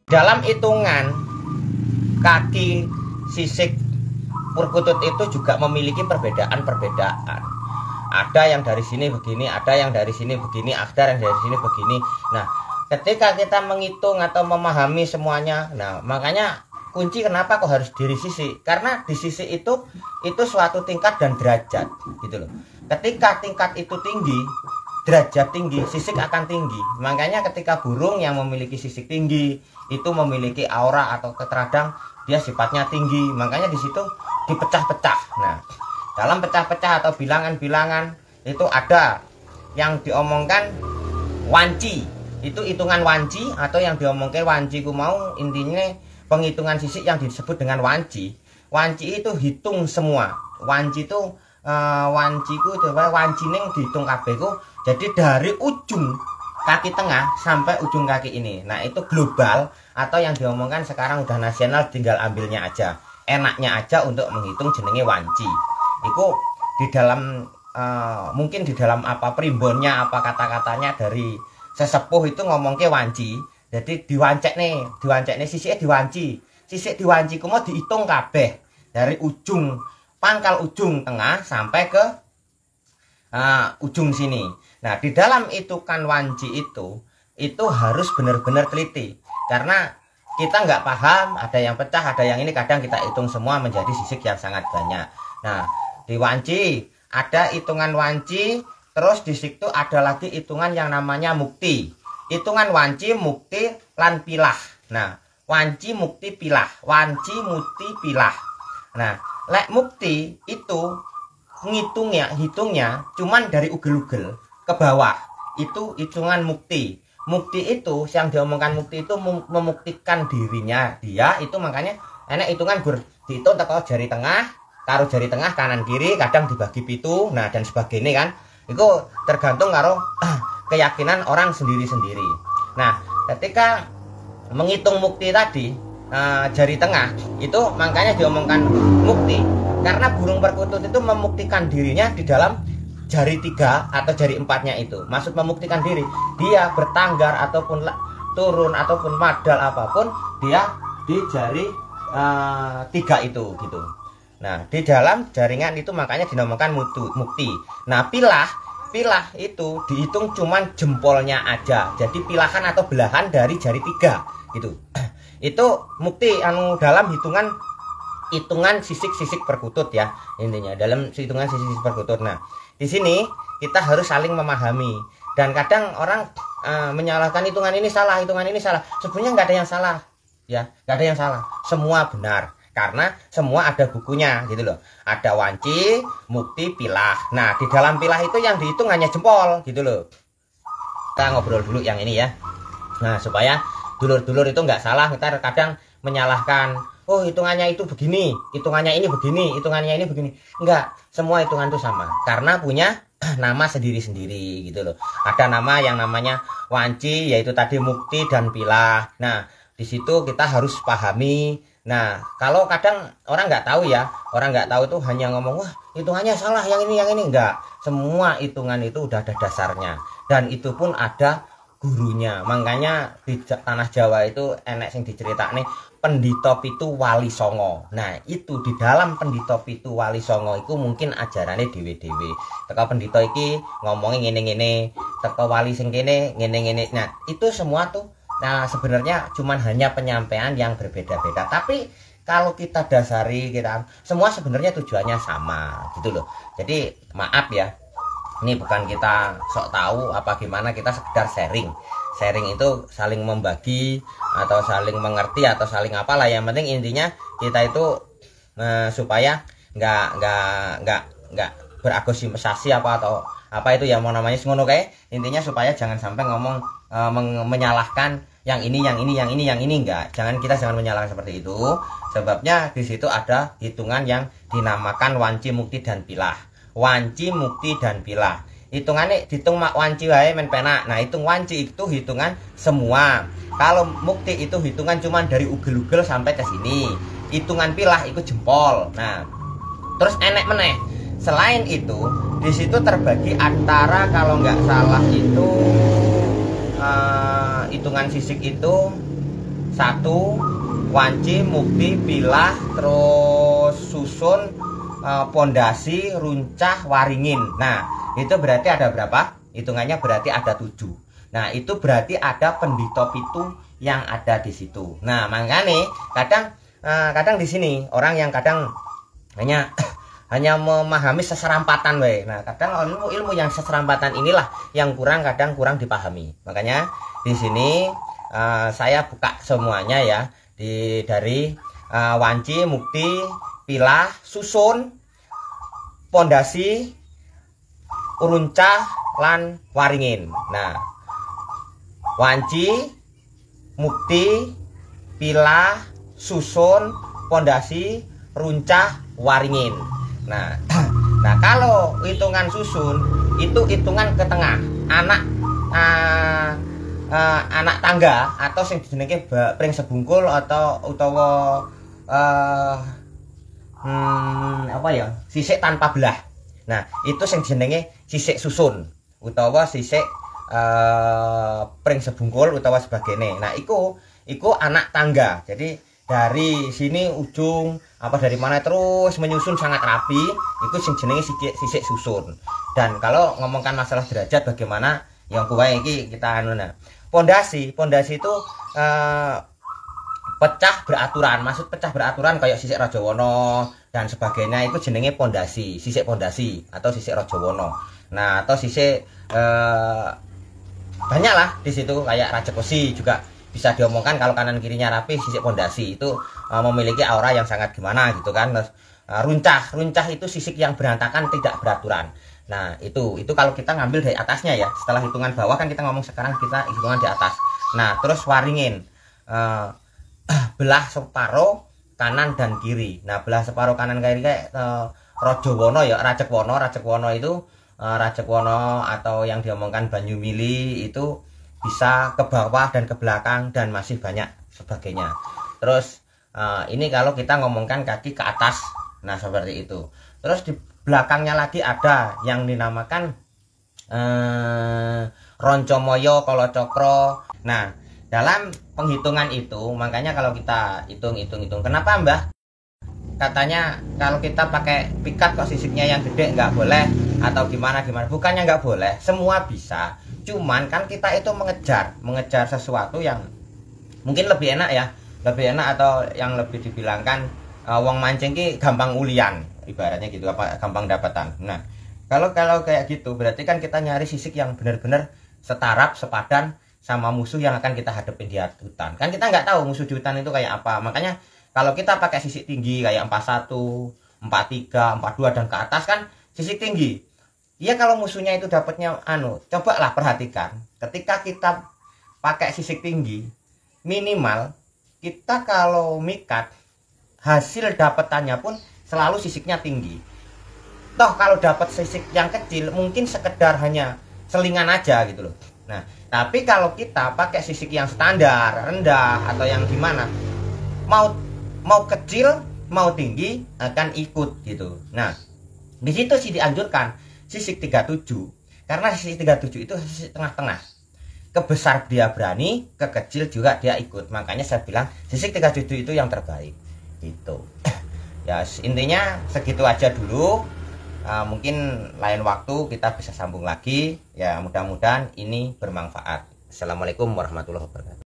Dalam hitungan kaki sisik perkutut itu juga memiliki perbedaan-perbedaan. Ada yang dari sini begini, ada yang dari sini begini, ada yang dari sini begini. Nah, ketika kita menghitung atau memahami semuanya, nah makanya kunci kenapa kok harus diri sisi, karena di sisi itu suatu tingkat dan derajat gitu loh. Ketika tingkat itu tinggi, derajat tinggi, sisik akan tinggi. Makanya ketika burung yang memiliki sisik tinggi itu memiliki aura atau terkadang dia sifatnya tinggi, makanya di situ dipecah-pecah. Nah, dalam pecah-pecah atau bilangan-bilangan itu ada yang diomongkan wanci, itu hitungan wanci, atau yang diomongkan wanci ku mau intinya penghitungan sisik yang disebut dengan wanci. Wanci itu hitung semua. Wanci itu wanciku coba wanci ning dihitung kabeh ku. Jadi dari ujung kaki tengah sampai ujung kaki ini. Nah, itu global atau yang diomongkan sekarang udah nasional, tinggal ambilnya aja. Enaknya aja untuk menghitung jenenge wanci. Itu di dalam mungkin di dalam apa primbonnya, apa kata-katanya dari sesepuh itu ngomong ke wanci. Jadi diwancek nih sisiknya diwanci. Sisik diwanci ku mau dihitung kabeh dari ujung pangkal ujung tengah sampai ke ujung sini. Nah, di dalam hitungan wanci itu harus benar-benar teliti, karena kita nggak paham, ada yang pecah, ada yang ini, kadang kita hitung semua menjadi sisik yang sangat banyak. Nah, di wanci ada hitungan wanci, terus di situ ada lagi hitungan yang namanya mukti. Hitungan wanci, mukti, lan pilah. Nah, wanci, mukti, pilah. Wanci, mukti, pilah. Nah, lek mukti itu hitungnya cuman dari ugel-ugel ke bawah. Itu hitungan mukti. Mukti itu yang diomongkan mukti itu membuktikan dirinya dia, itu makanya enak hitungan gur dihitung teko jari tengah karo jari tengah kanan kiri, kadang dibagi pitu, nah dan sebagainya kan. Itu tergantung karo keyakinan orang sendiri-sendiri. Nah, ketika menghitung mukti tadi, jari tengah itu makanya diomongkan mukti, karena burung perkutut itu membuktikan dirinya di dalam jari 3 atau jari 4-nya itu. Maksud membuktikan diri, dia bertanggar ataupun turun ataupun madal apapun, dia di jari 3 itu gitu. Nah, di dalam jaringan itu makanya dinamakan mukti. Nah, pilah itu dihitung cuman jempolnya aja. Jadi pilahan atau belahan dari jari 3 gitu. Itu mukti dalam hitungan sisik-sisik perkutut ya. Intinya dalam hitungan sisik-sisik perkutut. Nah, di sini kita harus saling memahami, dan kadang orang menyalahkan hitungan ini salah, hitungan ini salah. Sebenarnya nggak ada yang salah ya, nggak ada yang salah, semua benar, karena semua ada bukunya gitu loh. Ada wanci, mukti, pilah. Nah, di dalam pilah itu yang dihitung hanya jempol gitu loh. Kita ngobrol dulu yang ini ya. Nah, supaya dulur-dulur itu nggak salah, kita kadang menyalahkan, oh hitungannya itu begini, hitungannya ini begini, hitungannya ini begini. Enggak, semua hitungan itu sama, karena punya nama sendiri-sendiri gitu loh. Ada nama yang namanya wanci, yaitu tadi mukti dan pilah. Nah, di situ kita harus pahami. Nah, kalau kadang orang nggak tahu ya, orang nggak tahu itu hanya ngomong, wah hitungannya salah, yang ini. Enggak, semua hitungan itu udah ada dasarnya, dan itu pun ada gurunya. Makanya di tanah Jawa itu enek sing diceritakne Pendhita Pitu Wali Songo. Nah, itu di dalam Pendhita Pitu Wali Songo itu mungkin ajarannya dewe-dewe. Teko pendhita iki ngomongin ngene-ngene, teko wali sing kene ngene-ngene. Nah, itu semua tuh sebenarnya cuman hanya penyampaian yang berbeda-beda. Tapi kalau kita dasari, kita semua sebenarnya tujuannya sama gitu loh. Jadi maaf ya, ini bukan kita sok tahu apa gimana, kita sekedar sharing itu saling membagi atau saling mengerti atau saling apalah. Yang penting intinya kita itu supaya nggak beragosimisasi atau apa itu ya mau namanya ngono kayak. Intinya supaya jangan sampai ngomong menyalahkan yang ini enggak. Jangan menyalahkan seperti itu. Sebabnya di situ ada hitungan yang dinamakan wanci, mukti dan pilah. Wanci, mukti dan pilah. Hitungannya dihitung wanci wae men penak. Nah, hitung wanci itu hitungan semua. Kalau mukti itu hitungan cuman dari ugel-ugel sampai ke sini. Hitungan pilah itu jempol. Nah, terus enek meneh. Selain itu, di situ terbagi antara kalau nggak salah itu hitungan sisik itu satu, wanci, mukti, pilah, terus susun, pondasi, runcah, waringin. Nah, itu berarti ada berapa? Hitungannya berarti ada 7. Nah, itu berarti ada pendito pitu yang ada di situ. Nah, makanya kadang di sini orang yang kadang hanya memahami seserampatan we. Nah, kadang ilmu yang seserampatan inilah yang kadang kurang dipahami. Makanya di sini saya buka semuanya ya, dari wanci, mukti, pilah, susun, pondasi, runcah, lan waringin. Nah, wanci, mukti, pilah, susun, pondasi, runcah, waringin. Nah, kalau hitungan susun itu hitungan ke tengah, anak tangga atau sing jenenge pring sebungkul atau utawa apa ya, sisik tanpa belah. Nah, itu sing jenenge sisik susun utawa sisik pring sebungkul utawa sebagainya. Nah, iku anak tangga. Jadi dari sini ujung dari mana terus menyusun sangat rapi, itu sing jenenge sisik susun. Dan kalau ngomongkan masalah derajat bagaimana yang kuwi iki kita nah. Pondasi itu pecah beraturan. Maksud pecah beraturan kayak sisik Rajawana dan sebagainya, itu jenenge pondasi, sisik pondasi atau sisik Rajawana. Nah, atau sisik banyak lah di situ kayak Rajapesi juga bisa diomongkan. Kalau kanan kirinya rapi, sisik pondasi itu memiliki aura yang sangat gimana gitu kan. Runcah itu sisik yang berantakan, tidak beraturan. Nah, itu kalau kita ngambil dari atasnya ya. Setelah hitungan bawah kan kita ngomong, sekarang kita hitungan di atas. Nah, terus waringin, belah separuh kanan dan kiri. Nah, belah separuh kanan kiri kayak Rajawana ya, Rajekwana itu Rajekwana atau yang diomongkan Banyumili itu bisa ke bawah dan ke belakang dan masih banyak sebagainya. Terus ini kalau kita ngomongkan kaki ke atas, nah seperti itu. Terus di belakangnya lagi ada yang dinamakan Roncomoyo, Kolocokro. Nah, dalam penghitungan itu makanya kalau kita hitung, kenapa Mbah katanya kalau kita pakai pikat kok sisiknya yang gede nggak boleh atau gimana? Bukannya nggak boleh, semua bisa. Cuman kan kita itu mengejar sesuatu yang mungkin lebih enak ya, atau yang lebih dibilangkan wong mancing ki gampang ulian, ibaratnya gitu, gampang dapatan. Nah, kalau kayak gitu berarti kan kita nyari sisik yang benar-benar setarap, sepadan sama musuh yang akan kita hadapin di hutan. Kan kita nggak tahu musuh di hutan itu kayak apa. Makanya kalau kita pakai sisik tinggi kayak 41, 43, 42 dan ke atas kan sisik tinggi. Ya kalau musuhnya itu dapatnya cobalah perhatikan. Ketika kita pakai sisik tinggi, minimal kita kalau mikat hasil dapatannya pun selalu sisiknya tinggi. Toh kalau dapat sisik yang kecil mungkin sekedar hanya selingan aja gitu loh. Nah, tapi kalau kita pakai sisik yang standar, rendah atau yang gimana, mau kecil mau tinggi akan ikut gitu. Nah, di situ sih dianjurkan sisik 37, karena sisik 37 itu sisik tengah-tengah. Kebesar dia berani, ke kecil juga dia ikut. Makanya saya bilang sisik 37 itu yang terbaik. Gitu. Ya, intinya segitu aja dulu. Mungkin lain waktu kita bisa sambung lagi. Ya, mudah-mudahan ini bermanfaat. Assalamualaikum warahmatullahi wabarakatuh.